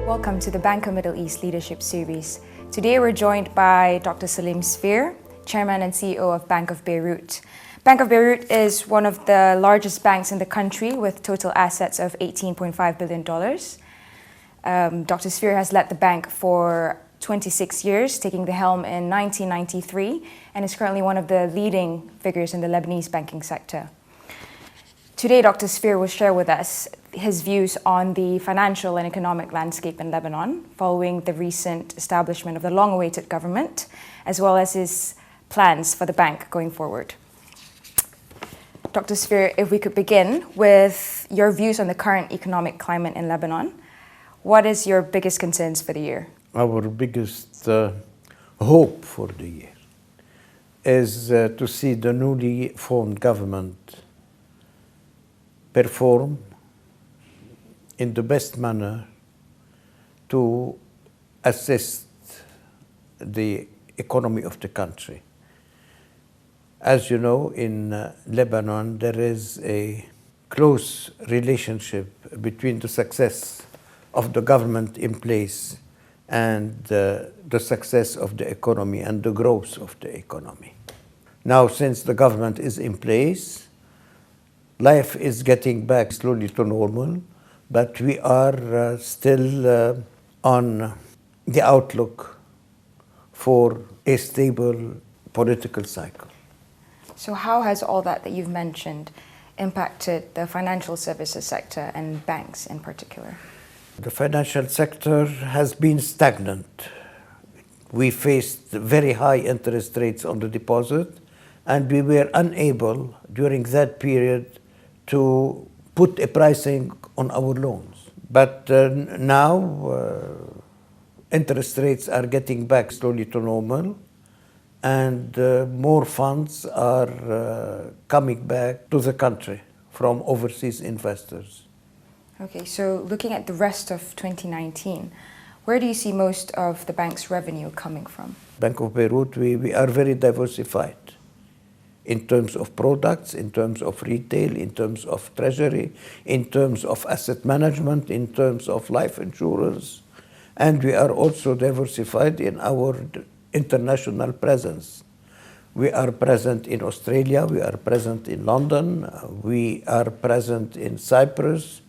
Welcome to the Bank of Middle East Leadership Series. Today we're joined by Dr. Salim Sfeir, Chairman and CEO of Bank of Beirut. Bank of Beirut is one of the largest banks in the country with total assets of $18.5 billion. Dr. Sfeir has led the bank for 26 years, taking the helm in 1993, and is currently one of the leading figures in the Lebanese banking sector. Today, Dr. Sfeir will share with us his views on the financial and economic landscape in Lebanon following the recent establishment of the long-awaited government, as well as his plans for the bank going forward. Dr. Sfeir, if we could begin with your views on the current economic climate in Lebanon, what is your biggest concerns for the year? Our biggest hope for the year is to see the newly formed government perform in the best manner to assist the economy of the country. As you know, in Lebanon, there is a close relationship between the success of the government in place and the success of the economy and the growth of the economy. Now, since the government is in place, life is getting back slowly to normal, but we are still on the outlook for a stable political cycle. So how has all that you've mentioned impacted the financial services sector and banks in particular? The financial sector has been stagnant. We faced very high interest rates on the deposit, and we were unable during that period to put a pricing on our loans. But now interest rates are getting back slowly to normal, and more funds are coming back to the country from overseas investors. Okay, so looking at the rest of 2019, where do you see most of the bank's revenue coming from? Bank of Beirut, we are very diversified in terms of products, in terms of retail, in terms of treasury, in terms of asset management, in terms of life insurance. And we are also diversified in our international presence. We are present in Australia, we are present in London, we are present in Cyprus,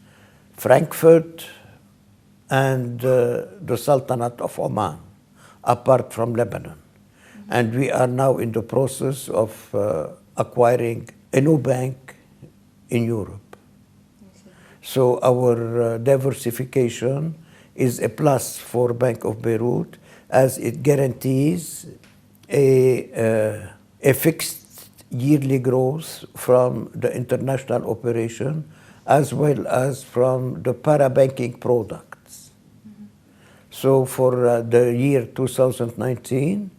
Frankfurt, and the Sultanate of Oman, apart from Lebanon. And we are now in the process of acquiring a new bank in Europe. So our diversification is a plus for Bank of Beirut, as it guarantees a fixed yearly growth from the international operation, as well as from the para-banking products. So for the year 2019,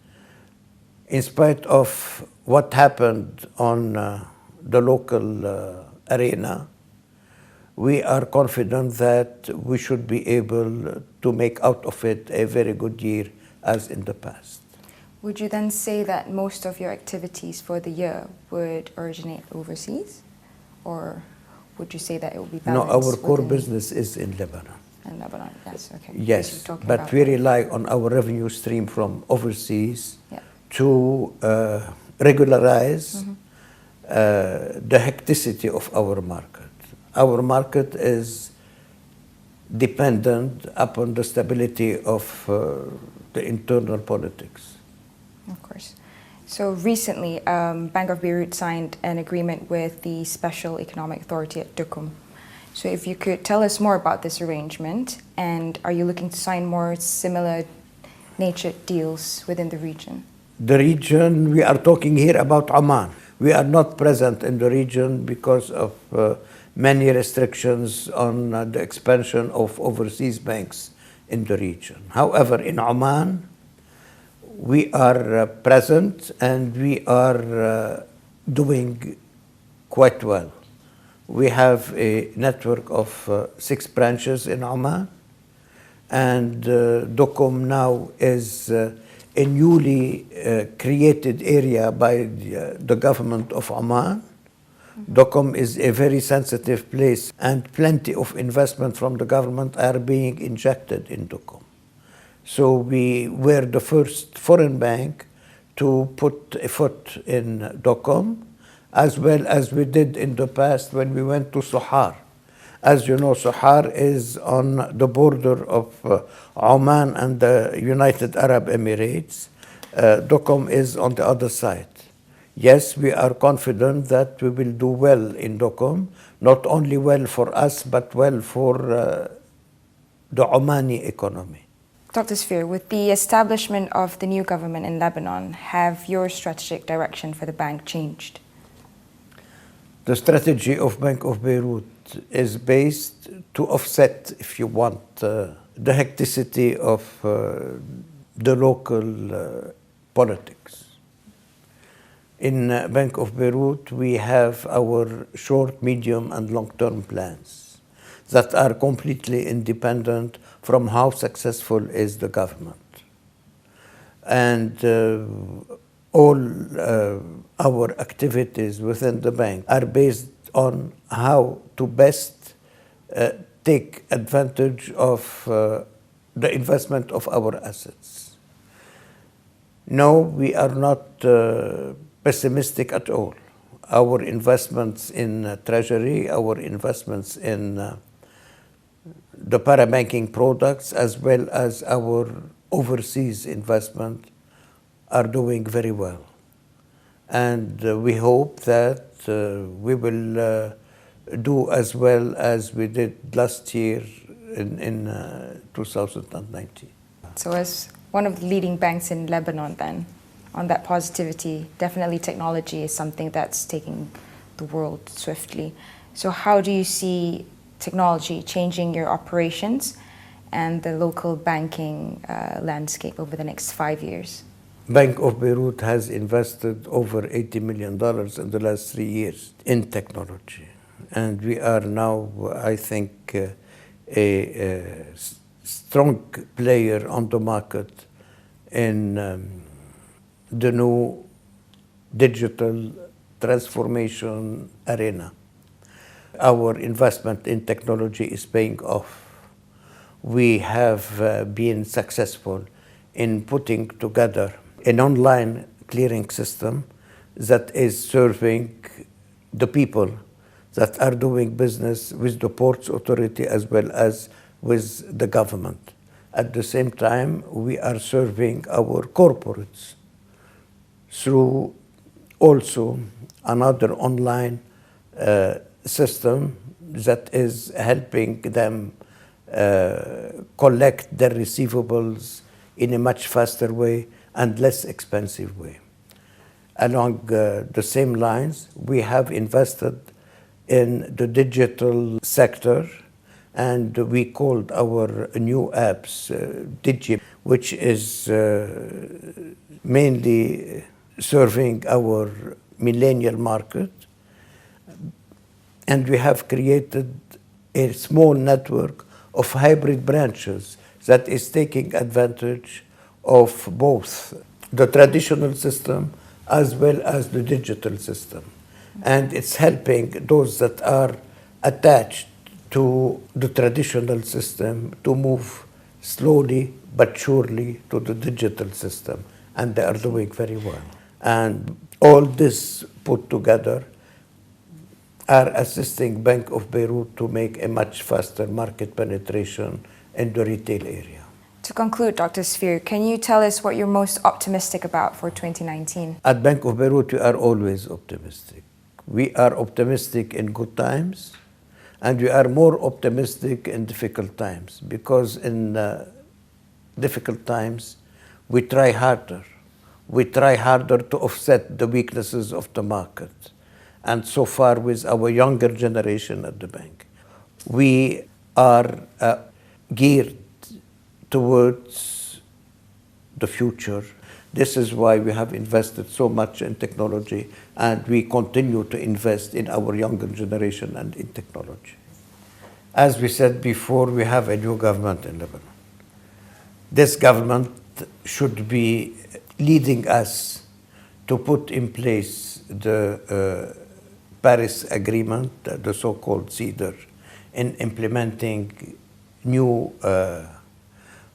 in spite of what happened on the local arena, we are confident that we should be able to make out of it a very good year as in the past. Would you then say that most of your activities for the year would originate overseas? Or would you say that it will be balanced? No, our core business is in Lebanon. In Lebanon, yes, okay. Yes, but we rely on our revenue stream from overseas to regularize the hecticity of our market. Our market is dependent upon the stability of the internal politics. Of course. So recently, Bank of Beirut signed an agreement with the Special Economic Authority at Duqm. So if you could tell us more about this arrangement, and are you looking to sign more similar nature deals within the region? The region, we are talking here about Oman. We are not present in the region because of many restrictions on the expansion of overseas banks in the region. However, in Oman, we are present and we are doing quite well. We have a network of 6 branches in Oman, and Duqm now is a newly created area by the government of Oman, Docom is a very sensitive place, and plenty of investment from the government are being injected in Docom. So we were the first foreign bank to put a foot in Docom, as well as we did in the past when we went to Sohar. As you know, Sohar is on the border of Oman and the United Arab Emirates. Docom is on the other side. Yes, we are confident that we will do well in Docom, not only well for us, but well for the Omani economy. Dr. Sfeir, with the establishment of the new government in Lebanon, have your strategic direction for the bank changed? The strategy of Bank of Beirut is based to offset, if you want, the hecticity of the local politics. In Bank of Beirut, we have our short, medium, and long-term plans that are completely independent from how successful is the government. And all our activities within the bank are based on how to best take advantage of the investment of our assets. No, we are not pessimistic at all. Our investments in treasury, our investments in the parabanking products, as well as our overseas investment, are doing very well. And we hope that we will do as well as we did last year in 2019. So as one of the leading banks in Lebanon then, on that positivity, definitely technology is something that's taking the world swiftly. So how do you see technology changing your operations and the local banking landscape over the next 5 years? Bank of Beirut has invested over $80 million in the last 3 years in technology. And we are now, I think, a strong player on the market in the new digital transformation arena. Our investment in technology is paying off. We have been successful in putting together an online clearing system that is serving the people that are doing business with the Ports Authority as well as with the government. At the same time, we are serving our corporates through also another online system that is helping them collect their receivables in a much faster way and less expensive way. Along the same lines, we have invested in the digital sector, and we called our new apps Digi, which is mainly serving our millennial market. And we have created a small network of hybrid branches that is taking advantage of both the traditional system as well as the digital system. And it's helping those that are attached to the traditional system to move slowly but surely to the digital system. And they are doing very well. And all this put together are assisting Bank of Beirut to make a much faster market penetration in the retail area. To conclude, Dr. Sfeir, can you tell us what you're most optimistic about for 2019? At Bank of Beirut, we are always optimistic. We are optimistic in good times, and we are more optimistic in difficult times, because in difficult times, we try harder. We try harder to offset the weaknesses of the market. And so far, with our younger generation at the bank, we are geared towards the future. This is why we have invested so much in technology, and we continue to invest in our younger generation and in technology. As we said before, we have a new government in Lebanon. This government should be leading us to put in place the Paris Agreement, the so-called CEDAR, in implementing new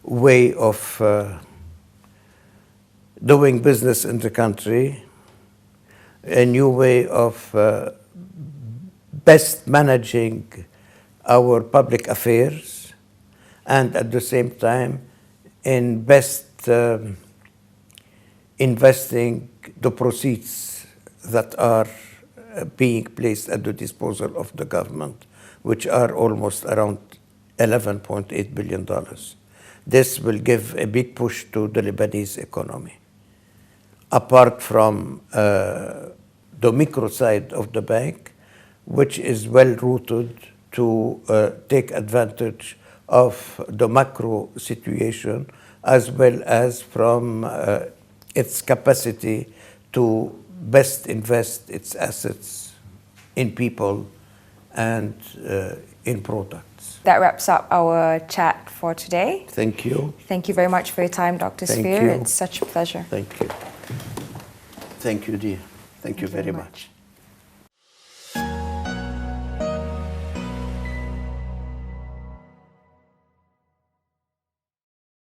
way of doing business in the country, a new way of best managing our public affairs, and at the same time in best investing the proceeds that are being placed at the disposal of the government, which are almost around $11.8 billion. This will give a big push to the Lebanese economy. Apart from the micro side of the bank, which is well rooted to take advantage of the macro situation, as well as from its capacity to best invest its assets in people and in products. That wraps up our chat for today. Thank you. Thank you very much for your time, Dr. Thank Sfeir. you. It's such a pleasure. Thank you. Thank you, dear. Thank you very much.